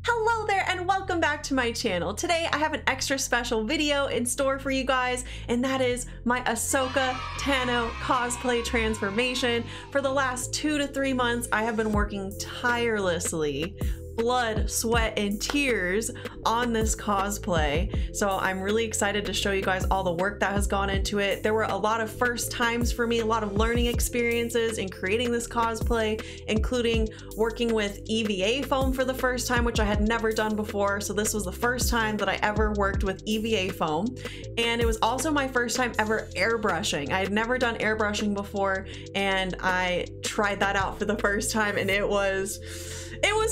Hello there and welcome back to my channel. Today I have an extra special video in store for you guys, and that is my AHSOKA Tano cosplay transformation. For the last 2 to 3 months I have been working tirelessly, blood, sweat, and tears on this cosplay. So I'm really excited to show you guys all the work that has gone into it. There were a lot of first times for me, a lot of learning experiences in creating this cosplay, including working with EVA foam for the first time, which I had never done before. So this was the first time that I ever worked with EVA foam. And it was also my first time ever airbrushing. I had never done airbrushing before, and I tried that out for the first time, and it was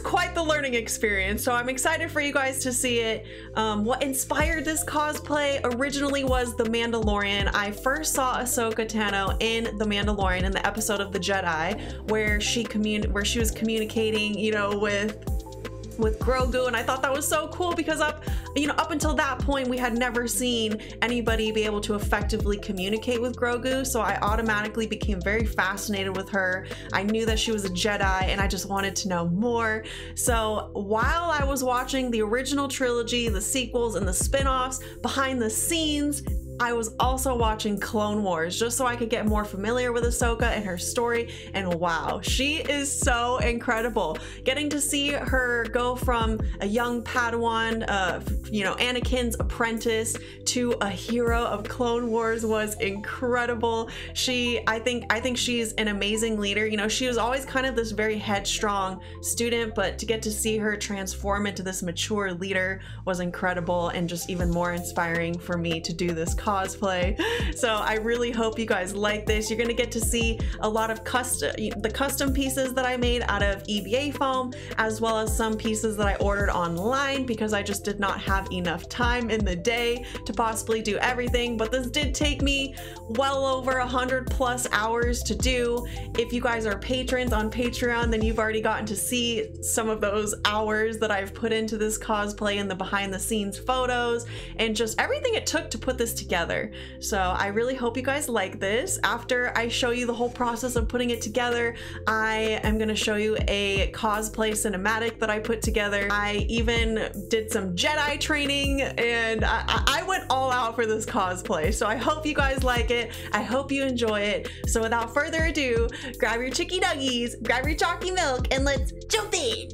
quite the learning experience. So I'm excited for you guys to see it. What inspired this cosplay originally was The Mandalorian. I first saw AHSOKA Tano in The Mandalorian in the episode of the Jedi where she was communicating, you know, with Grogu, and I thought that was so cool because up until that point we had never seen anybody be able to effectively communicate with Grogu, so I automatically became very fascinated with her. I knew that she was a Jedi and I just wanted to know more. So while I was watching the original trilogy, the sequels, and the spin-offs, behind the scenes I was also watching Clone Wars just so I could get more familiar with Ahsoka and her story, and wow, she is so incredible. Getting to see her go from a young Padawan, Anakin's apprentice, to a hero of Clone Wars was incredible. I think she's an amazing leader. You know, she was always kind of this very headstrong student, but to get to see her transform into this mature leader was incredible and just even more inspiring for me to do this cosplay. So I really hope you guys like this. You're gonna get to see a lot of custom pieces that I made out of EVA foam, as well as some pieces that I ordered online because I just did not have enough time in the day to possibly do everything. But this did take me well over 100+ hours to do. If you guys are patrons on Patreon, then you've already gotten to see some of those hours that I've put into this cosplay and the behind the scenes photos and just everything it took to put this together. So I really hope you guys like this. After I show you the whole process of putting it together, I am going to show you a cosplay cinematic that I put together. I even did some Jedi training, and I went all out for this cosplay. So I hope you guys like it. I hope you enjoy it. So without further ado, grab your chicky nuggies, grab your chalky milk, and let's jump in.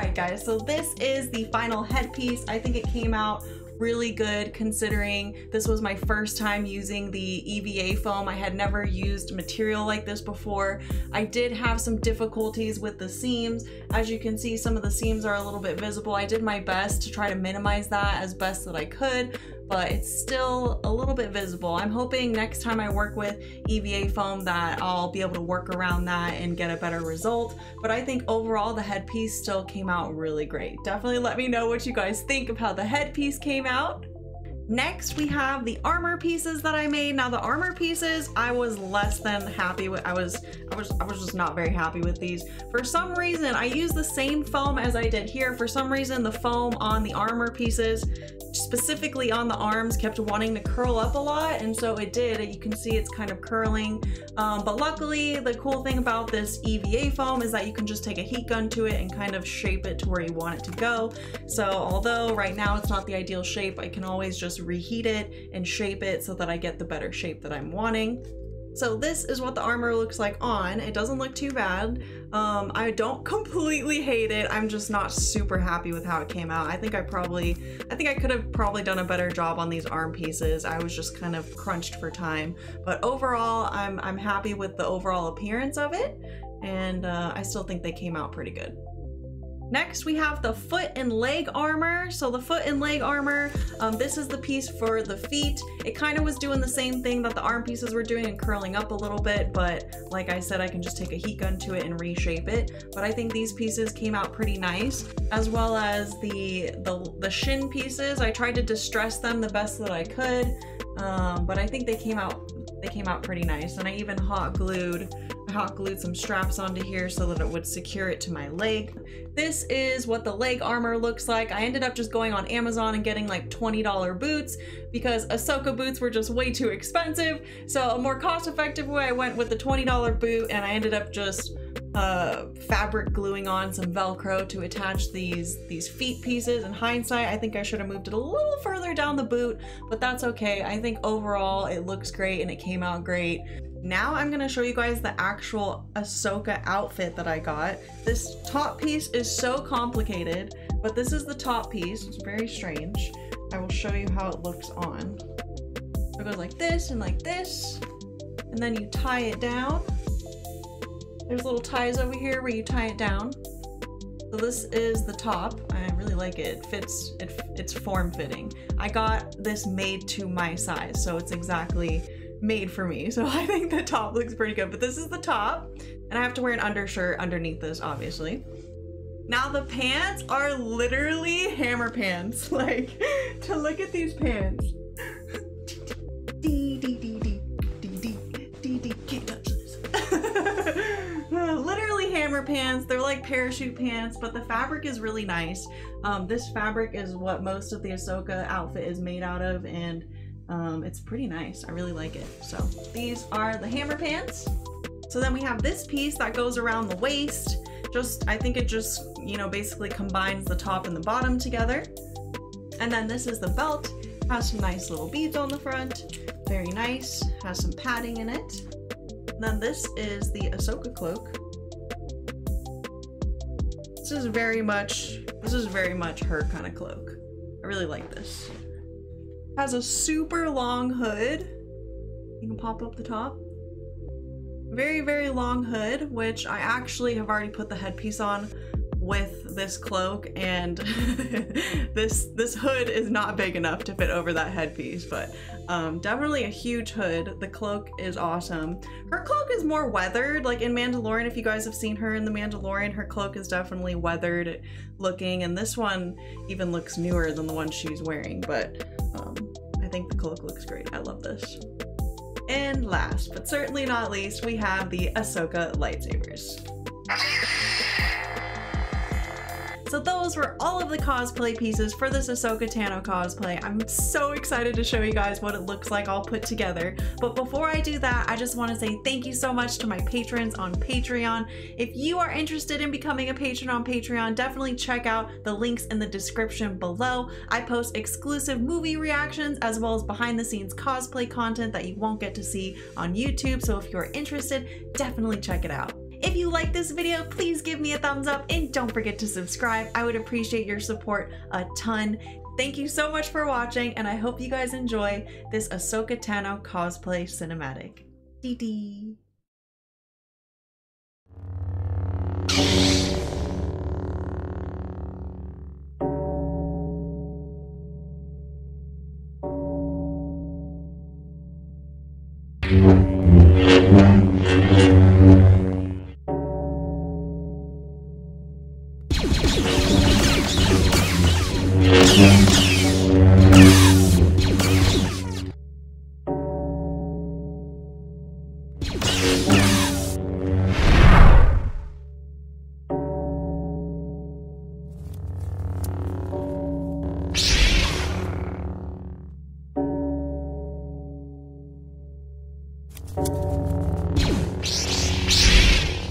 Alright guys, so this is the final headpiece. I think it came out really good considering this was my first time using the EVA foam. I had never used material like this before. I did have some difficulties with the seams. As you can see, some of the seams are a little bit visible. I did my best to try to minimize that as best that I could, but it's still a little bit visible. I'm hoping next time I work with EVA foam that I'll be able to work around that and get a better result. But I think overall the headpiece still came out really great. Definitely let me know what you guys think of how the headpiece came out. Next, we have the armor pieces that I made. Now the armor pieces, I was less than happy with. I was just not very happy with these. For some reason, I used the same foam as I did here. For some reason, the foam on the armor pieces, specifically on the arms, kept wanting to curl up a lot, and so it did. You can see it's kind of curling, but luckily the cool thing about this EVA foam is that you can just take a heat gun to it and kind of shape it to where you want it to go. So although right now it's not the ideal shape, I can always just reheat it and shape it so that I get the better shape that I'm wanting. So this is what the armor looks like on. It doesn't look too bad. I don't completely hate it. I'm just not super happy with how it came out. I think I could have probably done a better job on these arm pieces. I was just kind of crunched for time. But overall, I'm happy with the overall appearance of it, and I still think they came out pretty good. Next, we have the foot and leg armor. So the foot and leg armor, this is the piece for the feet. It kind of was doing the same thing that the arm pieces were doing and curling up a little bit, but like I said, I can just take a heat gun to it and reshape it. But I think these pieces came out pretty nice, as well as the shin pieces. I tried to distress them the best that I could, but I think they came out pretty nice. And I even hot glued some straps onto here so that it would secure it to my leg. This is what the leg armor looks like. I ended up just going on Amazon and getting like $20 boots because AHSOKA boots were just way too expensive. So a more cost-effective way, I went with the $20 boot, and I ended up just fabric gluing on some Velcro to attach these feet pieces. In hindsight, I think I should have moved it a little further down the boot, but that's okay. I think overall it looks great and it came out great. Now I'm gonna show you guys the actual AHSOKA outfit that I got. This top piece is so complicated, but this is the top piece. It's very strange. I will show you how it looks on. It goes like this, and then you tie it down. There's little ties over here where you tie it down. So this is the top. I really like it. It's form-fitting. I got this made to my size, so it's exactly made for me. So I think the top looks pretty good, but this is the top, and I have to wear an undershirt underneath this, obviously. Now the pants are literally hammer pants. Like, to look at these pants. Can't touch this. Literally hammer pants. They're like parachute pants, but the fabric is really nice. This fabric is what most of the AHSOKA outfit is made out of, and it's pretty nice. I really like it. So these are the hammer pants. So then we have this piece that goes around the waist. I think it just, you know, basically combines the top and the bottom together. And then this is the belt. Has some nice little beads on the front. Very nice. Has some padding in it. And then this is the AHSOKA cloak. This is very much her kind of cloak. I really like this. Has a super long hood. You can pop up the top. Very, very long hood, which I actually have already put the headpiece on with this cloak, and this hood is not big enough to fit over that headpiece, but definitely a huge hood. The cloak is awesome. Her cloak is more weathered, like in Mandalorian. If you guys have seen her in The Mandalorian, her cloak is definitely weathered looking, and this one even looks newer than the one she's wearing, but I think the cloak looks great. I love this. And last, but certainly not least, we have the AHSOKA lightsabers. So those were all of the cosplay pieces for this AHSOKA Tano cosplay. I'm so excited to show you guys what it looks like all put together. But before I do that, I just want to say thank you so much to my patrons on Patreon. If you are interested in becoming a patron on Patreon, definitely check out the links in the description below. I post exclusive movie reactions as well as behind the scenes cosplay content that you won't get to see on YouTube. So if you're interested, definitely check it out. If you like this video, please give me a thumbs up and don't forget to subscribe. I would appreciate your support a ton. Thank you so much for watching, and I hope you guys enjoy this AHSOKA Tano cosplay cinematic. Dee dee.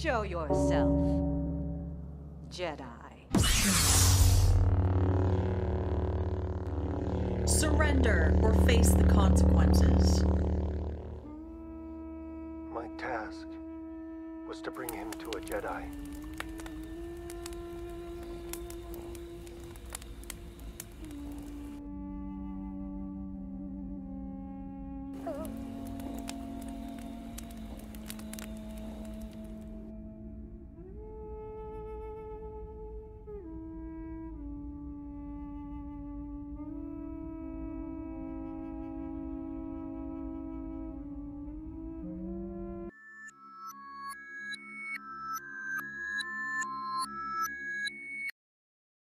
Show yourself, Jedi. Surrender or face the consequences. My task was to bring him to a Jedi.